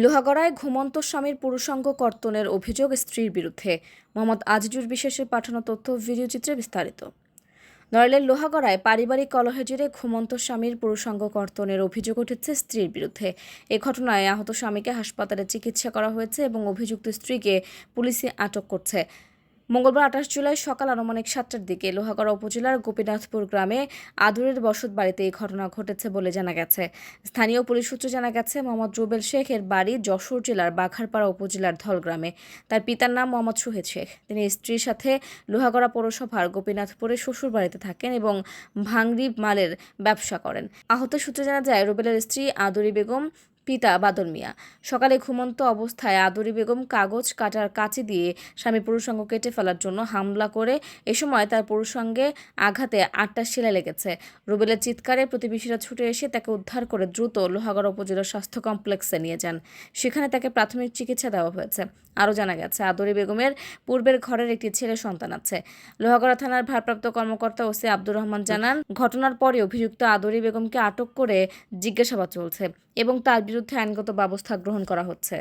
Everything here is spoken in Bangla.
লোহাগড়ায় ঘুমন্ত স্বামীর পুরুষাঙ্গ কর্তনের অভিযোগ স্ত্রীর বিরুদ্ধে। মোহাম্মদ আজিজুর বিশেষের পাঠানো তথ্য ভিডিওচিত্রে বিস্তারিত। নড়াইলের লোহাগড়ায় পারিবারিক কলহের জেরে ঘুমন্ত স্বামীর পুরুষাঙ্গ কর্তনের অভিযোগ উঠেছে স্ত্রীর বিরুদ্ধে। এ ঘটনায় আহত স্বামীকে হাসপাতালে চিকিৎসা করা হয়েছে এবং অভিযুক্ত স্ত্রীকে পুলিশে আটক করছে। মঙ্গলবার ২৮ জুলাই সকাল আনুমানিক ৭টার দিকে লোহাগড়া উপজেলার গোপীনাথপুর গ্রামে আদুরের বসত বাড়িতে এই ঘটনা ঘটেছে বলে জানা গেছে। স্থানীয় পুলিশ সূত্রে জানা গেছে, মোহাম্মদ রুবেল শেখ এর বাড়ি যশোর জেলার বাঘারপাড়া উপজেলার ধলগ্রামে। তার পিতার নাম মোহাম্মদ সুহেদ শেখ। তিনি স্ত্রীর সাথে লোহাগড়া পৌরসভার গোপীনাথপুরে শ্বশুর বাড়িতে থাকেন এবং ভাঙড়ি মালের ব্যবসা করেন। আহত সূত্রে জানা যায়, রুবেলের স্ত্রী আদুরি বেগম, পিতা বাদল মিয়া। সকালে ঘুমন্ত অবস্থায় আদুরি বেগম কাগজ কাটার কাঁচি দিয়ে স্বামী পুরুষাঙ্গ কেটে ফেলার জন্য হামলা করে। এ সময় তার পুরুষাঙ্গে আঘাতে ৮টা সেলাই লেগেছে। রুবেলের চিৎকারে প্রতিবেশীরা ছুটে এসে তাকে উদ্ধার করে দ্রুত লোহাগড়া উপজেলা স্বাস্থ্য কমপ্লেক্সে নিয়ে যান। সেখানে তাকে প্রাথমিক চিকিৎসা দেওয়া হয়েছে। আরও জানা গেছে, আদুরি বেগমের পূর্বের ঘরের একটি ছেলে সন্তান আছে। লোহাগড়া থানার ভারপ্রাপ্ত কর্মকর্তা ওসি আব্দুর রহমান জানান, ঘটনার পরে অভিযুক্ত আদুরি বেগমকে আটক করে জিজ্ঞাসাবাদ চলছে এবং তার বিরুদ্ধে আইনগত ব্যবস্থা গ্রহণ করা হচ্ছে।